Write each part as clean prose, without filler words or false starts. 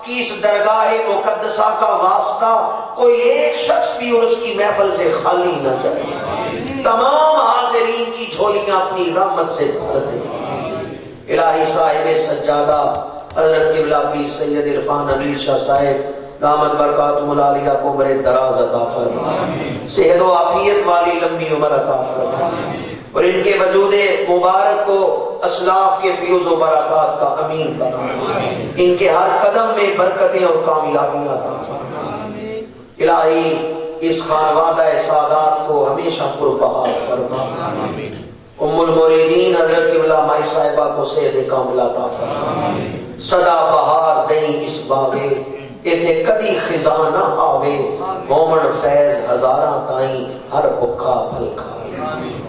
کہ اس درگاہ مقدسہ کا واسطہ کوئی ایک شخص بھی اور اس کی محفل سے خالی نہ جائے، تمام حاضرین کی جھولیاں اپنی رحمت سے بھر دے۔ الہی صاحب سجادہ حضرت قبلہ پیر سید عرفان امیر شاہ صاحب دامت برکاتہم العالیہ کو عمر دراز عطا فرما، صحت و عافیت والی لمبی عمر عطا فرما، اور ان کے وجود مبارک کو اسلاف کے فیوز و برکات کا امین بنا، ان کے ہر قدم میں برکتیں اور کامیابیاں عطا فرما۔ الہی اس خانوادہ سعادات کو ہمیشہ پربہار فرما۔ ام المریدین حضرت قبلہ مائی صاحبہ کو صحت کاملہ عطا فرما، صدا بہار دیں اس باغے ایتھے کدی خزاں نہ آوے، مومن فیض ہزاراں تائیں ہر بکھا پھل کھاوے۔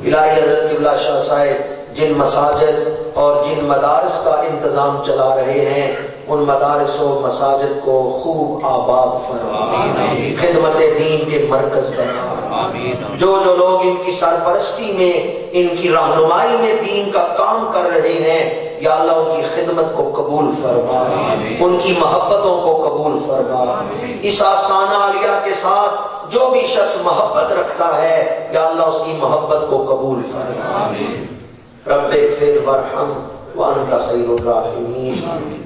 الہی حضرت قبلہ شاہ صاحب جن مساجد اور جن مدارس کا انتظام چلا رہے ہیں، ان مدارس و مساجد کو خوب آباد فرما، خدمت دین کے مرکز بنا۔ جو لوگ ان کی سرپرستی میں، ان کی رہنمائی میں دین کا کام کر رہے ہیں، یا اللہ ان کی خدمت کو قبول فرما، ان کی محبتوں کو قبول فرما۔ اس آستانہ عالیہ کے ساتھ جو بھی شخص محبت رکھتا ہے، یا اللہ اس کی محبت کو قبول فرما۔ رب اغفر وارحم وانت خیر الراحمین۔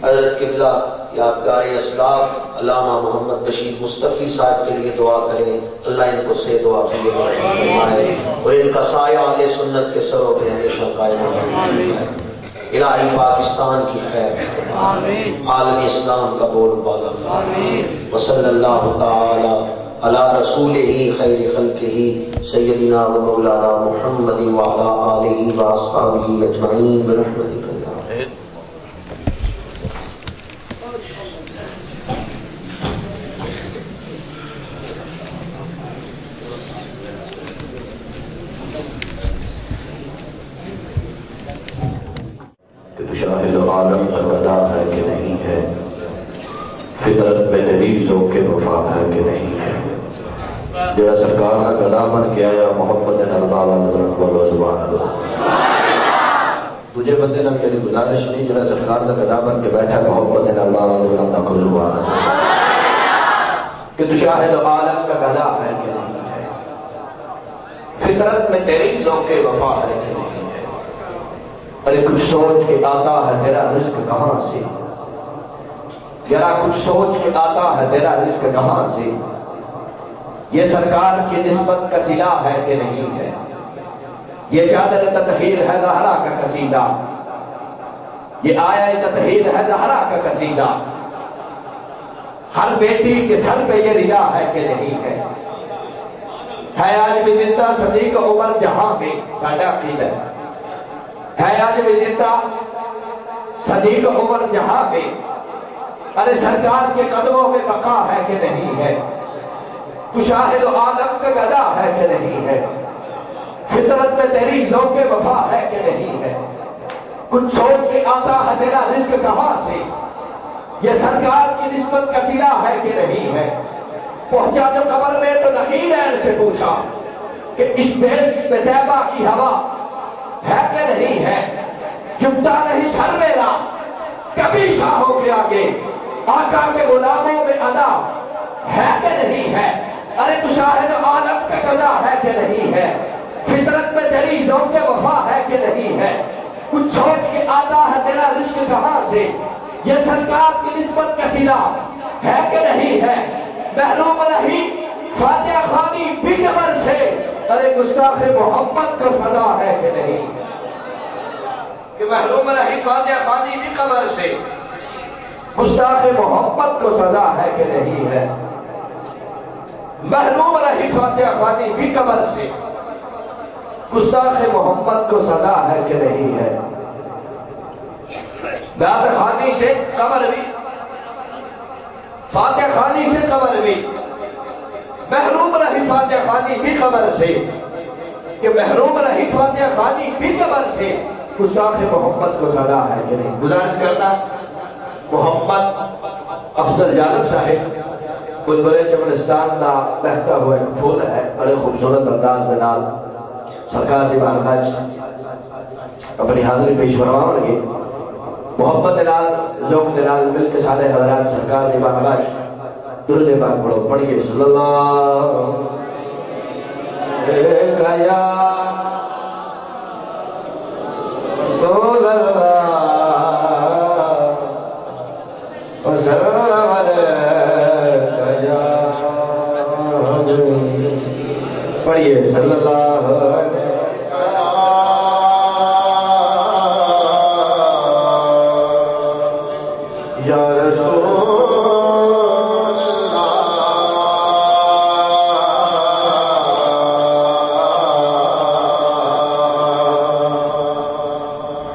حضرت قبلہ یادگار اسلاف علامہ محمد بشیر مصطفی صاحب کے لیے دعا کریں، اللہ ان کو صحت و عافیت فرمائے اور ان کا سایہ اہل سنت کے سروں پہ ہمیشہ قائم رہے۔ الہی پاکستان کی خیر فرما، عالم اسلام کا بول بالا فرما، وصلی اللہ تعالی علی رسولہ خیر خلقہ سیدنا و مولانا محمد وعلی آلہ و اصحابہ اجمعین برحمتک یا شاہد عالم کا گدا ہے کہ نہیں ہے، فطرت میں تیری ذوق وفا ہے کہ نہیں ہے، جڑا سرکار کا گدا بن کے آیا محبت نربا والا سبحان اللہ۔ تجھے بندے نہ میری گزارش نہیں، جڑا سرکار کا گدا بن کے بیٹھا محبت نربا والا سبحان اللہ، کہ تو شاہد عالم کا گدا ہے کہ نہیں ہے، فطرت میں تیری ذوق وفا ہے کہ نہیں ہے، ارے کچھ سوچ کے آتا ہے تیرا رزق کہاں سے، ذرا کچھ سوچ کے آتا ہے تیرا رزق کہاں سے، یہ سرکار کی نسبت کا صلہ ہے کہ نہیں ہے، یہ چادر تطہیر ہے زہرا کا قصیدہ، یہ آیا تطہیر ہے زہرا کا قصیدہ، ہر بیٹی کے سر پہ یہ ریا ہے کہ نہیں ہے آج بھی زندہ صدیق عمر جہاں میں سادہ عقیدہ ہے آج بھی زندہ صدیق عمر جہاں میں، ارے سرکار کے قدموں میں بقا ہے کہ نہیں ہے، تو شاہد عالم کا گدا ہے کہ نہیں ہے، فطرت میں تیری ذوق وفا ہے کہ نہیں ہے، کچھ سوچ کے آتا ہے تیرا رزق کہاں سے، یہ سرکار کی نسبت کا صلہ ہے کہ نہیں ہے، پہنچا جو قبر میں تو نخیل عین سے پوچھا کہ اس بیس میں طیبہ کی ہوا ہے کہ نہیں ہے، جھکتا نہیں سر میرا کبھی شاہوں کے آگے، آقا کے غلاموں میں ادا ہے کہ نہیں ہے، ارے تو شاہد عالم کا گدا ہے کہ نہیں ہے، فطرت میں تیری ذوق وفا ہے کہ نہیں ہے، کچھ سوچ کے آتا ہے تیرا رزق کہاں سے، یہ سرکار کی نسبت کا صلہ ہے کہ نہیں ہے، محروم رہی فاتحہ خوانی بھی قبر سے، ارے گستاخ محمد کو سزا ہے کہ نہیں، کہ محروم رہی فاتحہ خوانی بھی قبر سے، گستاخ محمد کو سزا ہے کہ نہیں ہے، محروم رہی فاتحہ خوانی بھی قبر سے، گستاخ محمد کو سزا ہے کہ نہیں ہے، داد خانی سے قبر بھی، فاتحہ خانی سے قبر بھی، محروم رہی فاتحہ خانی بھی قبر سے، کہ محروم رہی فاتحہ خانی بھی قبر سے، گستاخ محمد کو سزا ہے کہ نہیں۔ گزارش کرتا محمد افضل جانب صاحب بلبلے چمنستان کا بہتا ہوا ایک پھول ہے، بڑے خوبصورت انداز دلال سرکار دی بارگاہ اپنی حاضری پیش فرماؤں لگے، محبت دلال ذوق دلال مل کے سارے حضرات سرکار نے باہر درود پاک پڑھو پڑھیے صلی اللہ علیہ رسول اللہ وسلم علیہ پڑھیے صلی اللہ علیہ یا رسول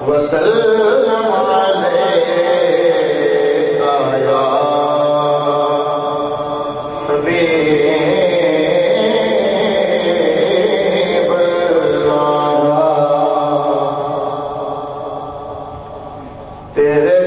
وسلم علیہ یا حبیب اللہ تیرے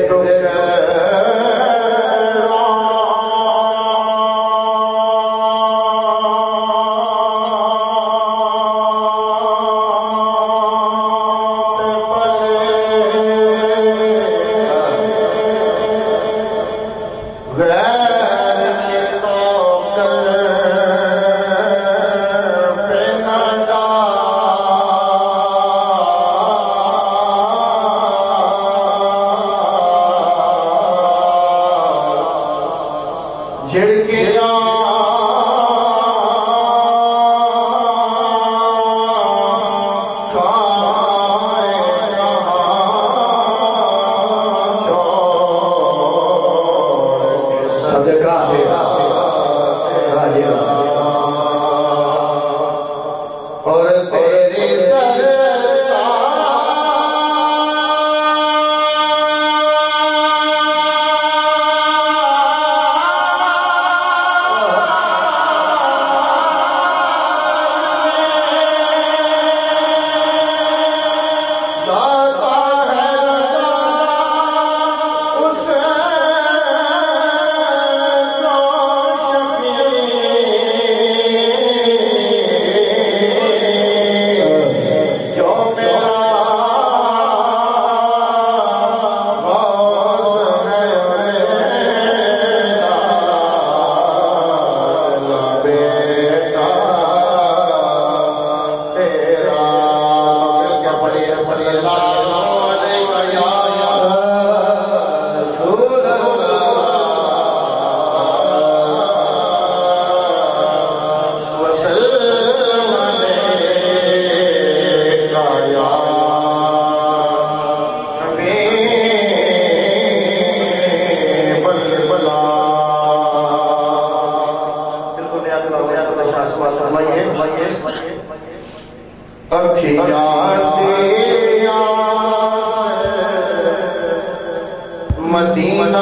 مدینہ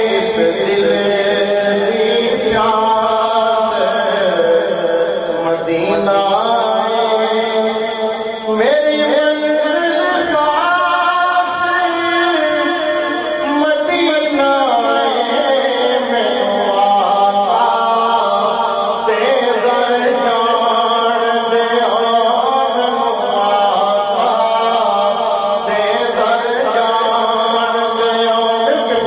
اس دل پیاس مدینہ میری منزل خاص مدینہ میں آقا دے در جان دے آقا دے در جان دے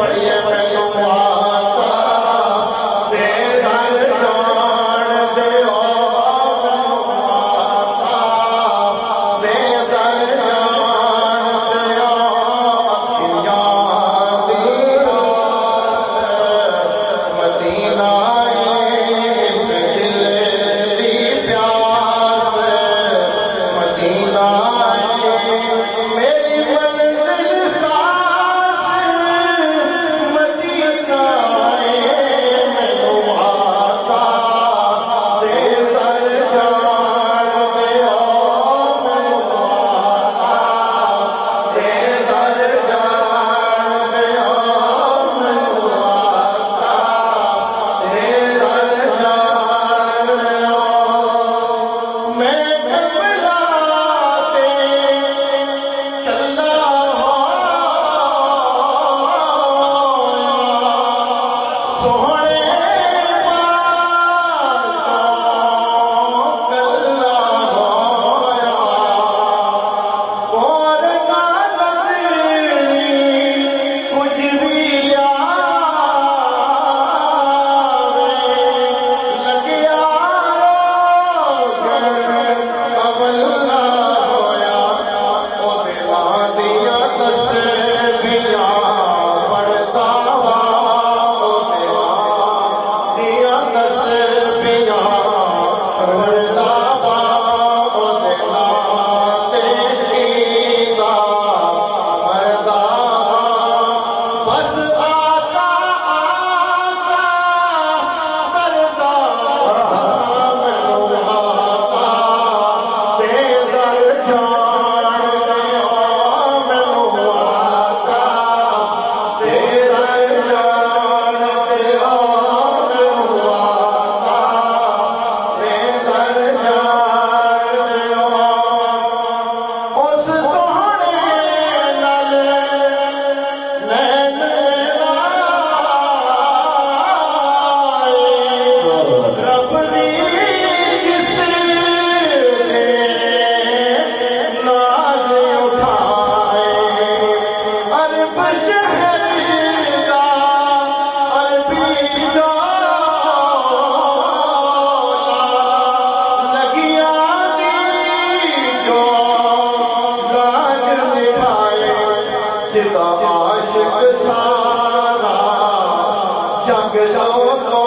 لو تو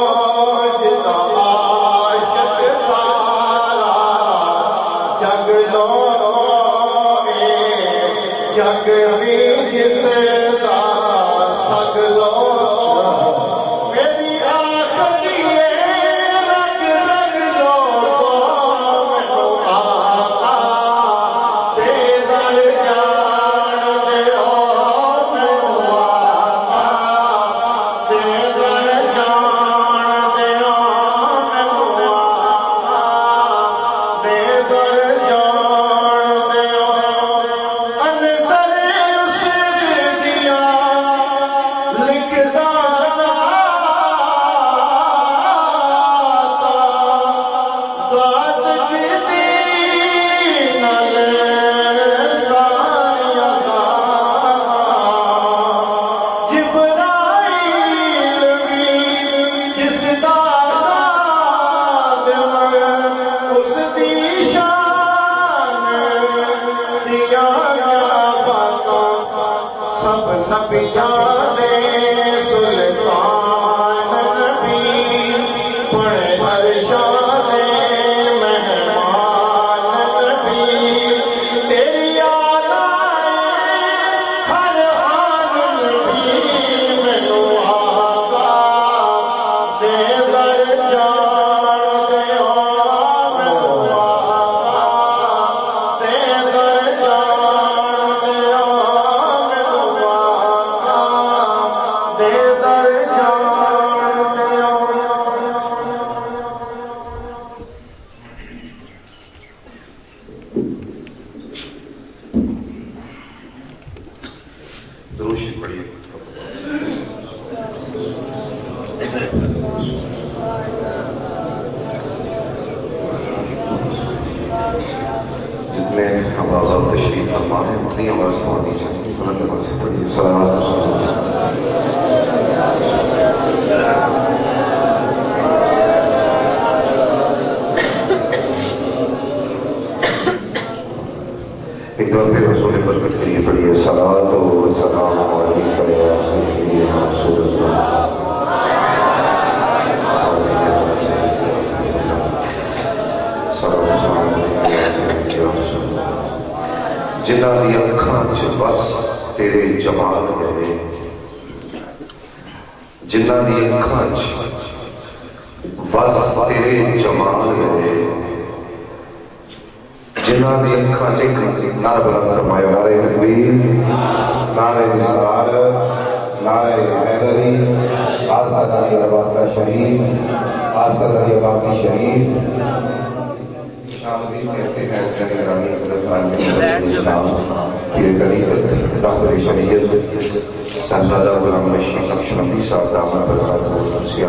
جتا عاشق سارا جگ لو جگ بھی جس دا سگ لو میری آخری رگ رگ لو مینو آقا دے در جان دیو مینو آقا دے در جان دیو مینو آقا دے در جان دیو انصر اس دیا لکھدا ذات کی دین سایہ جبرائیل بھی جس دا خادم اس دی شان دیا باتاں سب نبیاں دے سلطان نبی بڑے پریشان مہمان نبی تیری یاد آئے ہر حال نبی مینو آقا دے در جان دیو مینو آقا دے در جان دیو مینو آقا دے در جان دیو دروشی پڑھیے جتنے ہم آباد تشریف فرما ہیں اتنی آواز پہنچی چاہیے بلند آواز سے پڑھیے صلوات ایک دور پھر رسول برکت کے لیے پڑھیے صلوات و سلام علیکہ یا سیدی یا رسول اللہ جنہ دی اکھاں چ بس تیرے جمال گئے جنہ دی اکھاں چ بس تیرے جمال گئے جنہ دی اکھاں چ نعرہ بلند فرمایا نعرہ تکبیر نعرہ رسالت نعرہ حیدری آسد علی رباطہ شریف آسد علی باقی شریف شامدین کہتے ہیں جنگرانی قدرت عالمی اسلام پیر طریقت رہبر شریعت صاحبزادہ غلام رشید نقشبندی صاحب دامن برکاتہ القدسیہ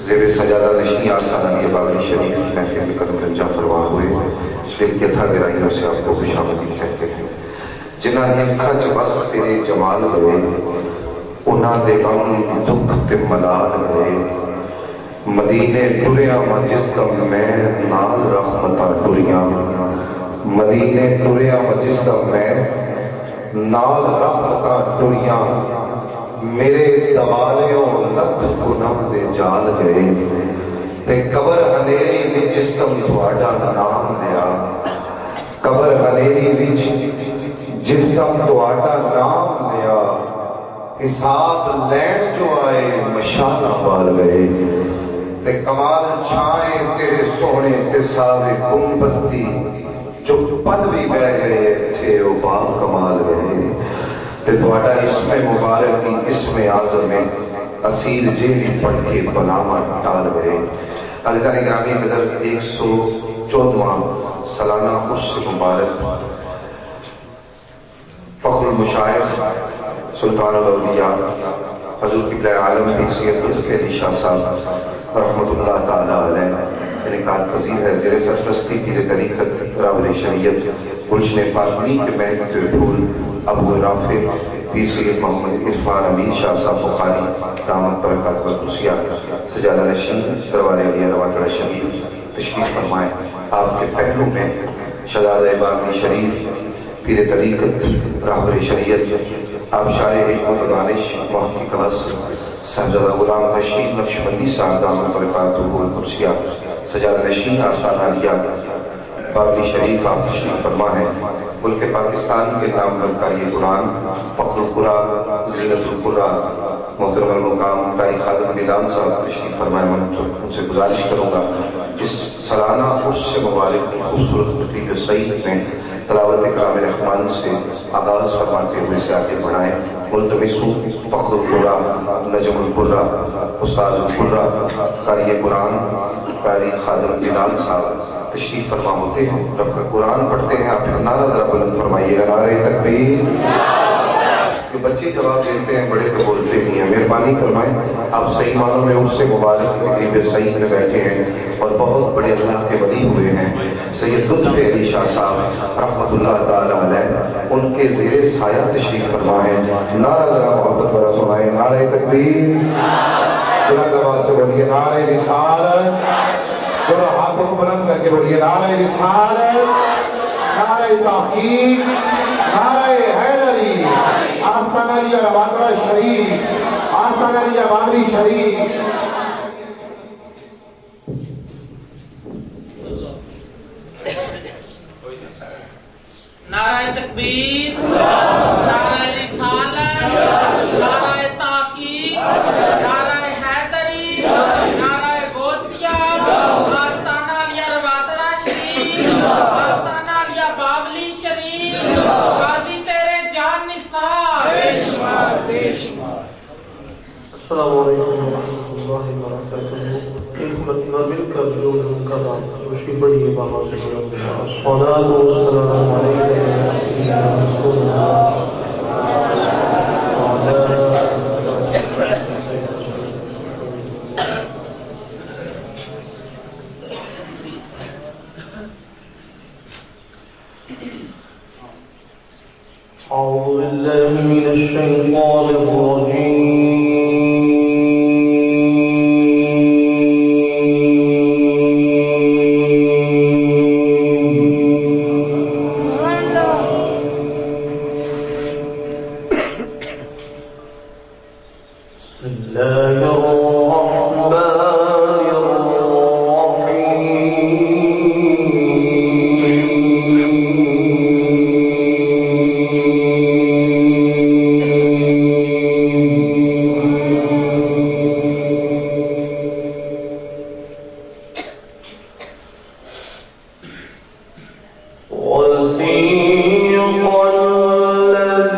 زیر سجادہ نشنی آستان علی باقی شریف محفل میں قدم رنجا فرما ہوئے دل کے تھا گرائیوں سے آپ کو خوش آمدید کہتے ہیں جنہ نے اکھا چ بس تیرے جمال ہوئے انہاں دے غم دکھ تے ملال ہوئے مدینے ٹریاں ماں جس کا میں نال رحمتہ ٹریاں مدینے ٹریاں ماں جس کا میں نال رحمتہ ٹریاں میرے دوالیوں لکھ گناہ دے جال گئے تے قبر ہنیری وچ جس کا تھوڑا نام لیا قبر ہنیری وچ جس کا تھوڑا نام لیا حساب لین جو آئے مشالہ بال گئے تے کمال چھائیں تیرے سونے تے ساوے گنبدی جو پل بھی بہ گئے تھے وہ باغ کمال گئے تے تواڈا اسم مبارک کی اسم اعظم میں اسیر جیلی پڑھ کے بناما ٹال گئے عزیزان گرامی قدر 114واں سالانہ عرس مبارک فخر المشائخ سلطان الاولیاء حضور قبلہ عالم پیر سید لطف علی شاہ صاحب رحمت اللہ تعالیٰ علیہ انعقاد پذیر ہے زیر سرپرستی پیر طریقت راول شریعت گلشن فاطمی کے مہنگے پھول ابو رافع پیر سید محمد عرفان امین شاہ صاحب بخاری دامت برکات والقدسیہ سجادہ نشین دربار علیہ رواتڑ شریف تشریف فرمائے آپ کے پہلو میں شہزادہ باغی شریف پیر طریقت راہبر شریعت آبشار حکمت و دانش محقق الاصل صاحبزادہ غلام رشید نقشبندی صاحب دامت برکاتہ القدسیہ سجادہ نشین آستانہ عالیہ بابلی شریف آپ تشریف فرما ہے. ملک پاکستان کے نام کاری قرآن فخر القرآن زینت القرآن محترم المقام قاری خادم میدان صاحب تشریف فرمائے. میں ان سے گزارش کروں گا اس سالانہ عرس سے مبارک کی خوبصورت تقریب سعید میں تلاوت کلام رحمان سے آغاز فرماتے ہوئے سے آگے بڑھائیں. ملتمسو فخر القرآن نجم القرآن استاد القرآن قاری قرآن قاری خادم میدان صاحب تشریف فرما ہوتے ہیں. جب کا قرآن پڑھتے ہیں آپ نعرہ ذرا بلند فرمائیے گا نعرہ تکبیر. کہ بچے جواب دیتے ہیں بڑے تو بولتے نہیں ہیں. مہربانی فرمائیں آپ صحیح معنوں میں اس سے مبارک کی تقریب سعید میں بیٹھے ہیں اور بہت بڑے اللہ کے ولی ہوئے ہیں. سید لطف علی شاہ صاحب رحمۃ اللہ تعالی علیہ ان کے زیر سایہ تشریف فرما ہے. نعرہ ذرا محبت برا سنائیں نعرہ تکبیر. بلند آواز سے بولیے نعرہ رسالت. دونوں ہاتھوں کو بلند کر کے بولیے نعرہ رسالت نعرہ تحقیق نعرہ حیدری آستانہ علیہ بابلی شریف آستانہ علیہ بابلی شریف. نعرہ تکبیر نعرہ رسالت نعرہ تحقیق نعرہ حیدری نعرہ غوثیہ آستانہ علیہ رواتڑہ شریف آستانہ علیہ بابلی شریف غازی تیرے جان نثار. السلام علیکم ورحمۃ اللہ وبرکاتہ. ایک مرتبہ مل کر جو ان کا نام خوشی بڑی ہے بابا سے الصلاۃ والسلام علیکم أعوذ بالله من الشيطان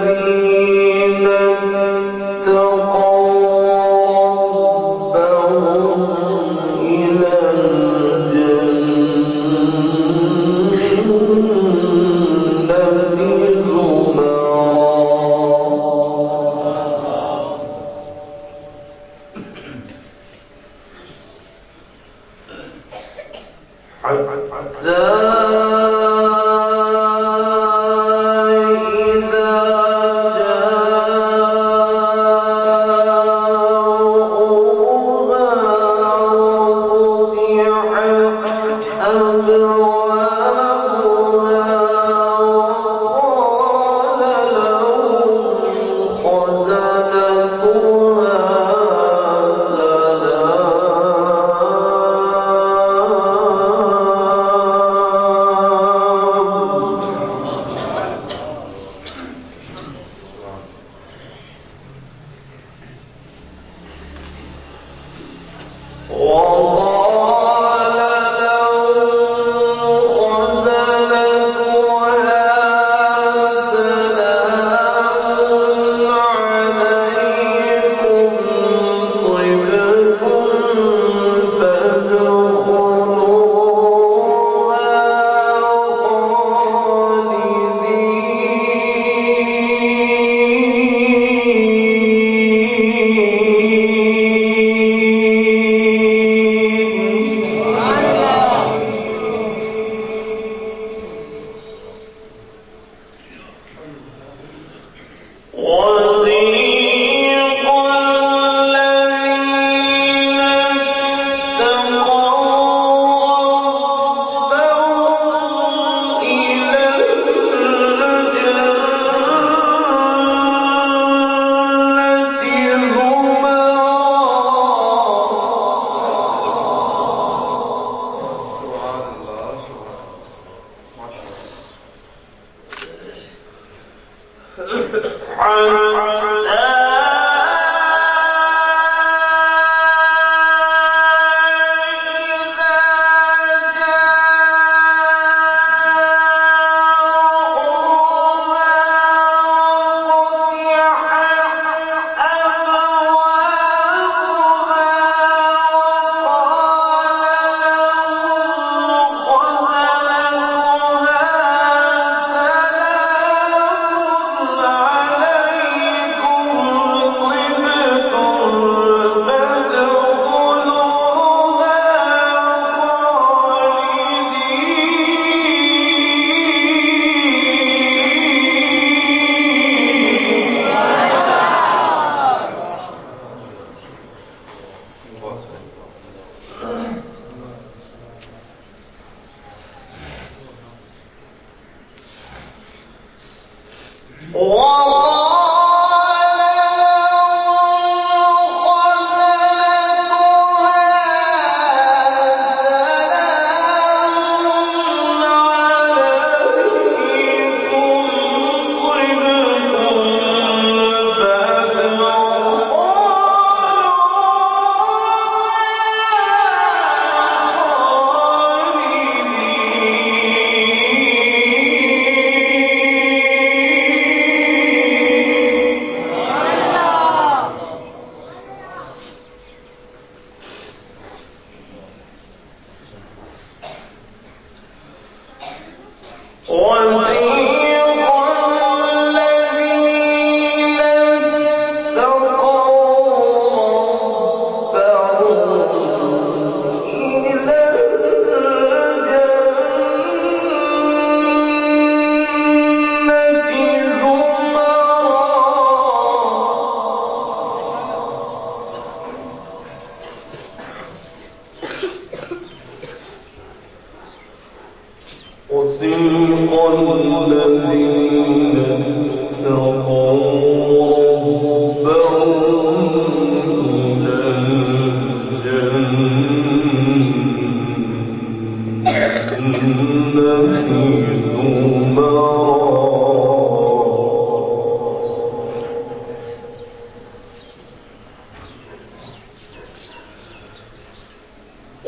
الذين اتقوا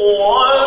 وقالوا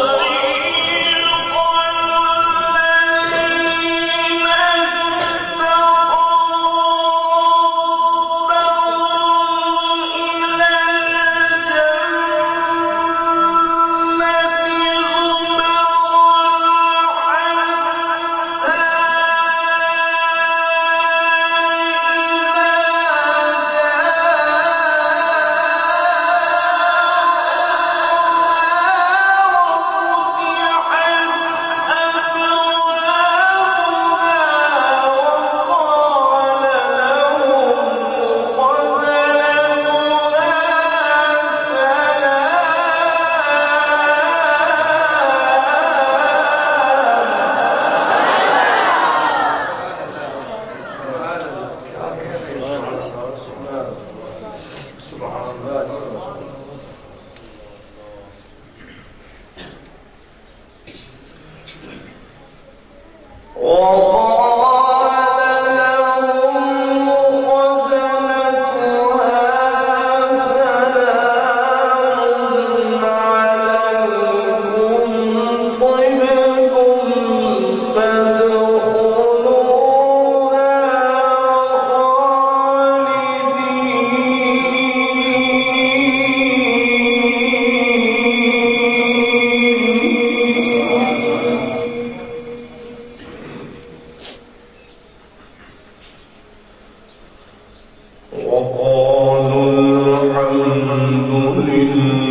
الحمد لله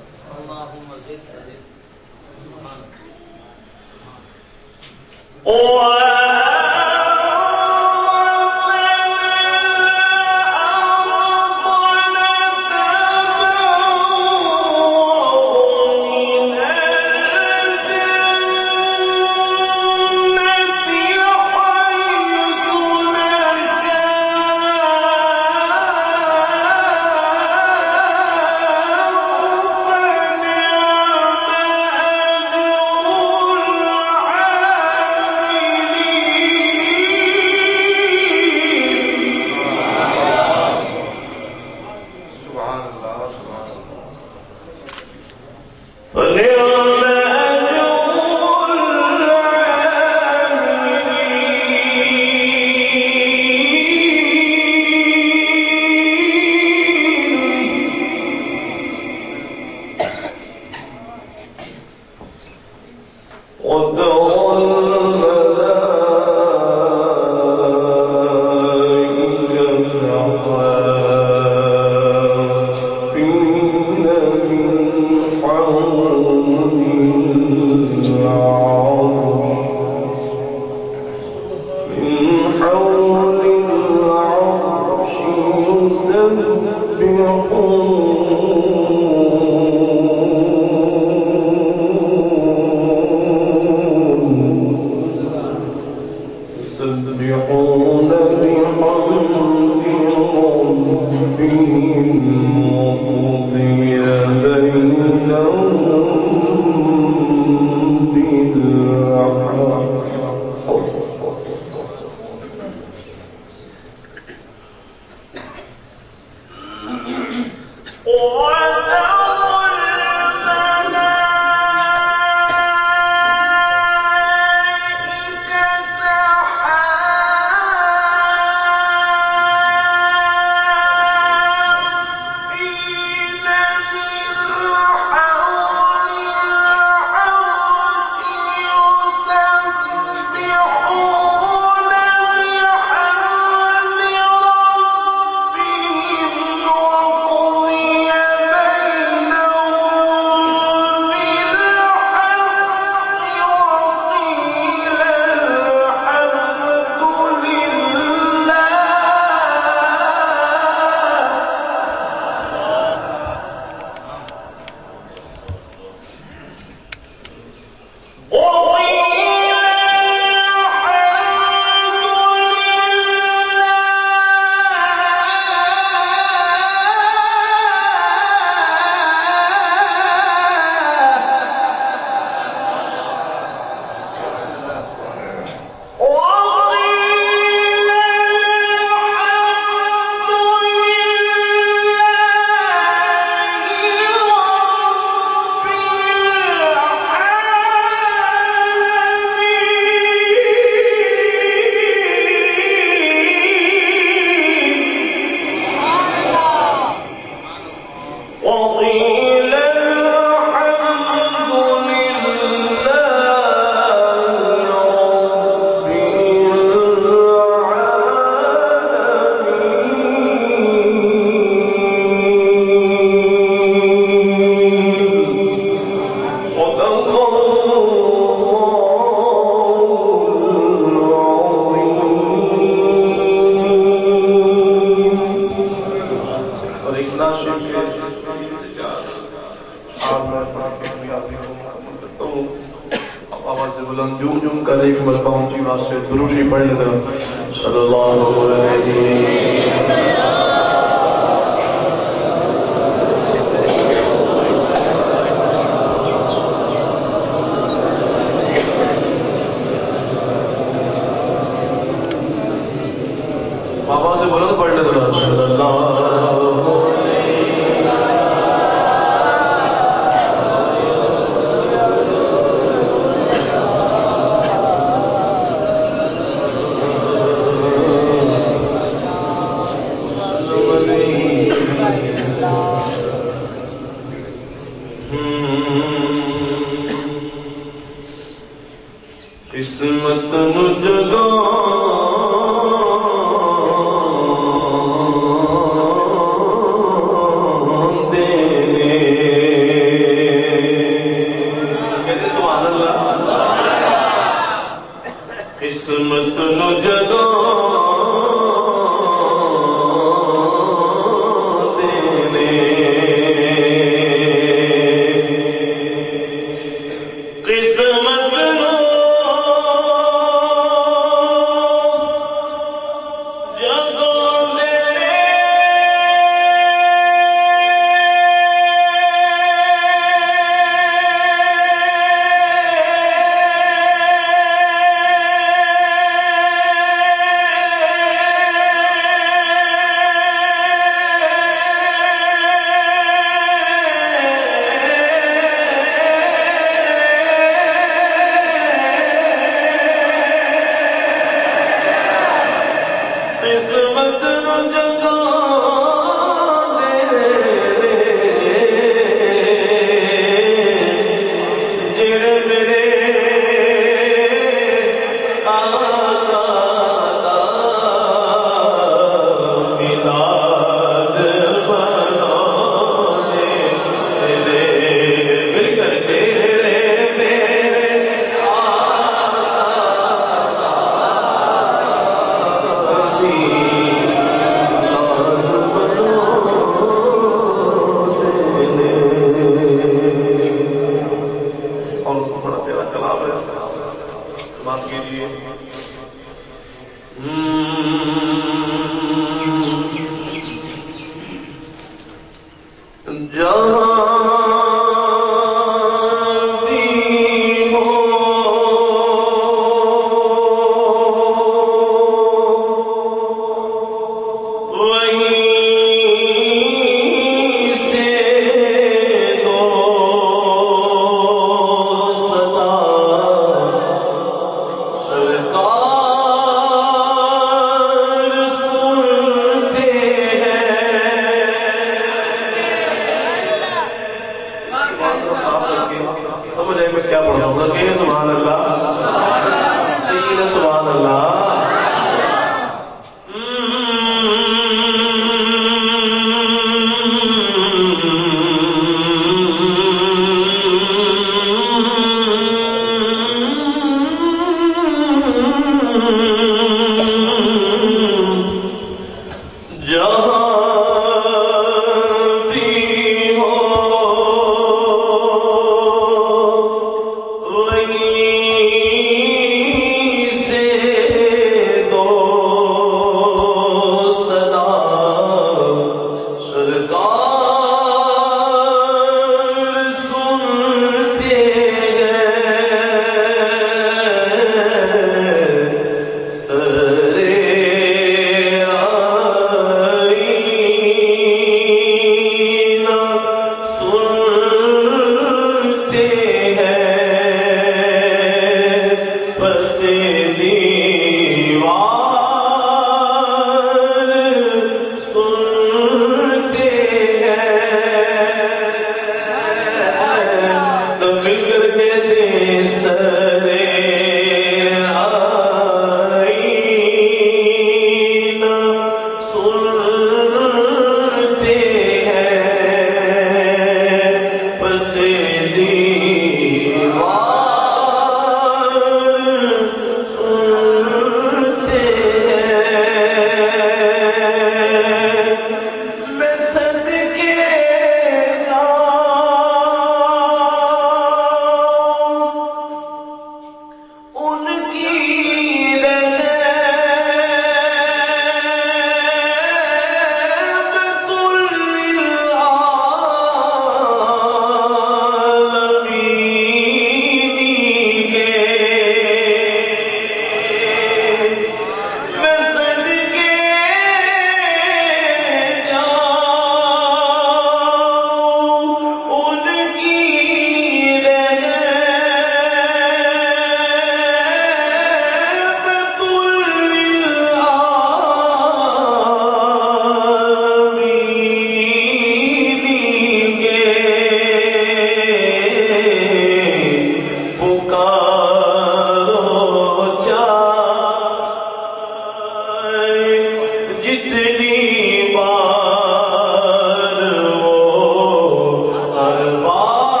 جتنی بار وہ ہر بار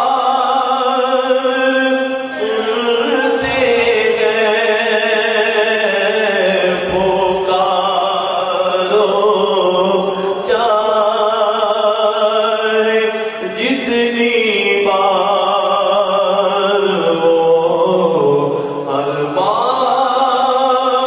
سنتے ہیں پکارو چاہے جتنی بار وہ ہر بار سنتے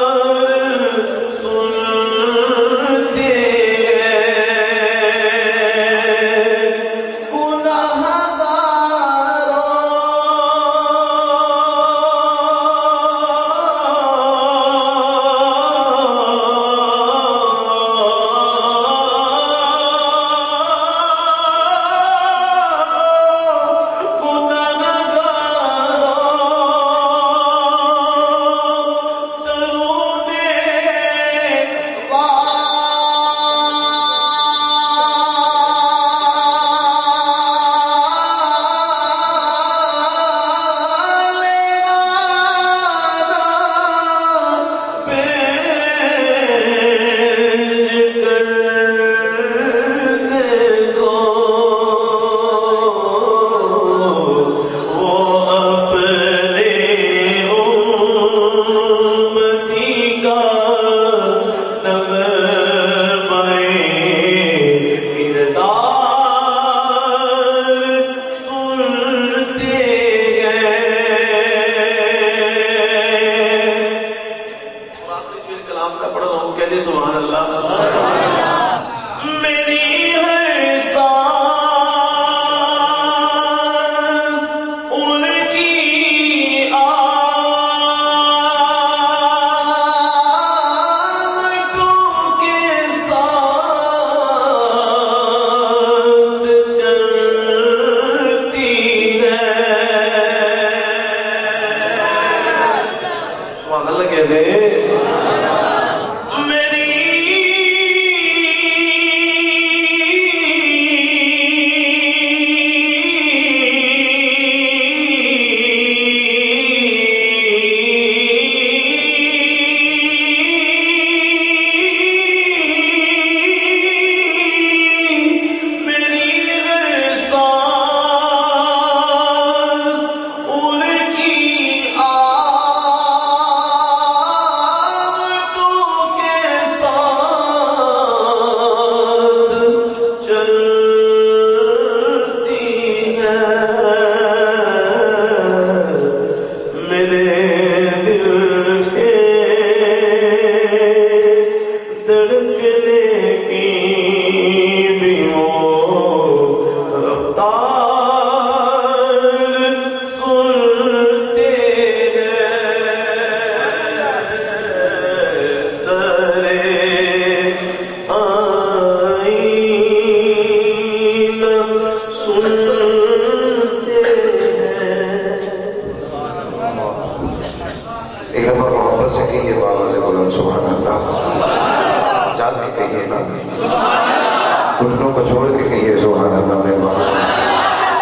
گھٹنوں کو چھوڑ کے کہیے سبحان اللہ میرے باپ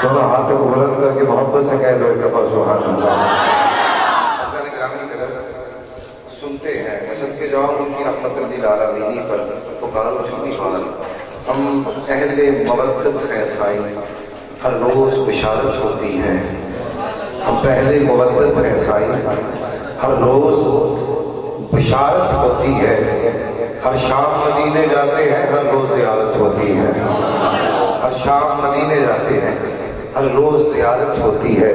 دونوں ہاتھوں کو بلند کر کے محبت سے کہہ دو ایک دفعہ سبحان اللہ سنتے ہیں میں سب کے جواب ان کی رحمت للعالمین پر پکارو جتنی حال ہم اہل مودت ہیں سائیں ہر روز بشارت ہوتی ہے ہم پہلے مودت ہیں سائیں ہر روز بشارت ہوتی ہے ہر شام مدینے جاتے ہیں ہر روز زیارت ہوتی ہے ہر شام مدینے جاتے ہیں ہر روز زیارت ہوتی ہے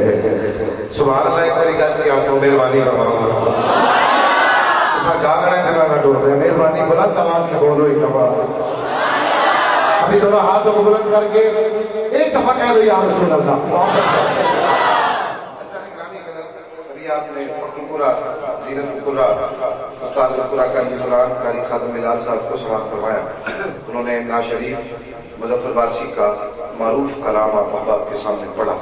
سبحان اللہ ایک باری گاج کی آنکھوں مہربانی فرماؤں اس میں جاگ رہے تھے میں ڈور رہے مہربانی بلند آواز سے بولو ایک دفعہ ابھی دونوں ہاتھوں کو بلند کر کے ایک دفعہ کہہ دو یا رسول اللہ ابھی آپ نے پورا زینت القرآ استاد القرآ کاری قرآن کاری خادم ملال صاحب کو سماعت فرمایا انہوں نے ناشریف مظفر بارسی کا معروف کلام آپ احباب کے سامنے پڑھا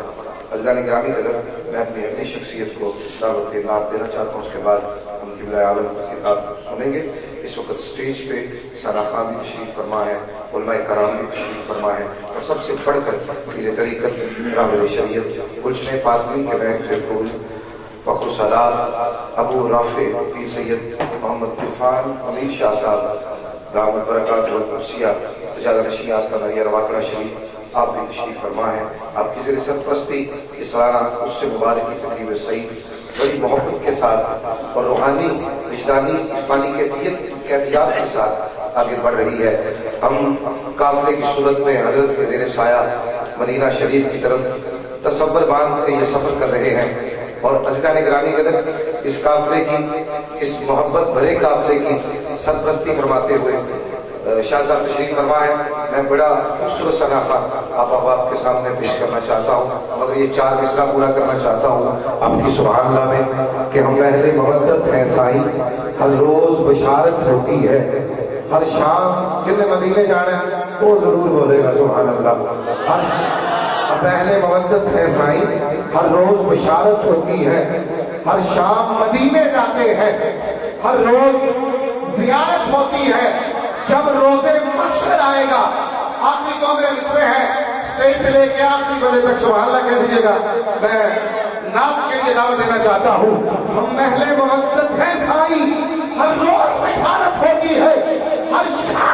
عزیزان گرامی قدر میں اپنی اپنی شخصیت کو دعوت نعت دینا چاہتا ہوں اس کے بعد ہم قبلہ عالم کا خطاب سنیں گے اس وقت سٹیج پہ ثنا خان بھی تشریف فرما ہے علماء کرام بھی تشریف فرما ہے اور سب سے بڑھ کر پیر طریقت راہل شریعت گلشن فاطمی کے بینک بالکل فخر سادات ابو رافع پیر سید محمد عرفان امیر شاہ صاحب دامت برکات والقدسیہ سجادہ نشین آستانہ رواقڑہ شریف آپ بھی تشریف فرما ہے. آپ کی زیر سرپرستی اس سالانہ اس سے مبارک کی تقریب سعید بڑی محبت کے ساتھ اور روحانی وجدانی عرفانی کیفیات کے ساتھ آگے بڑھ رہی ہے. ہم قافلے کی صورت میں حضرت کے زیر سایہ مدینہ شریف کی طرف تصور باندھ کے یہ سفر کر رہے ہیں اور عزیزان گرامی قدر اس قافلے کی اس محبت بھرے قافلے کی سرپرستی فرماتے ہوئے شاہ صاحب تشریف فرما ہے. میں بڑا خوبصورت سا ناخہ آپ احباب کے سامنے پیش کرنا چاہتا ہوں مگر یہ 4 مصرع پورا کرنا چاہتا ہوں آپ کی سبحان اللہ میں کہ ہم اہل مودت ہیں سائیں، ہر روز بشارت ہوتی ہے، ہر شام جن نے مدینے جانا ہے وہ ضرور بولے گا سبحان اللہ. ہم اہل مودت ہیں سائیں، ہر روز بشارت ہوتی ہے، ہر شام مدینے جاتے ہیں، ہر روز زیارت ہوتی ہے. جب روزے محشر آئے گا، آخری 2 میرے مصرے ہیں، اسٹیج سے لے کے آخری بجے تک سبحان اللہ کہہ دیجیے گا. میں نام کے لیے دعوت دینا چاہتا ہوں. ہم اہل مودت ہیں سائیں، ہر روز بشارت ہوتی ہے، ہر شام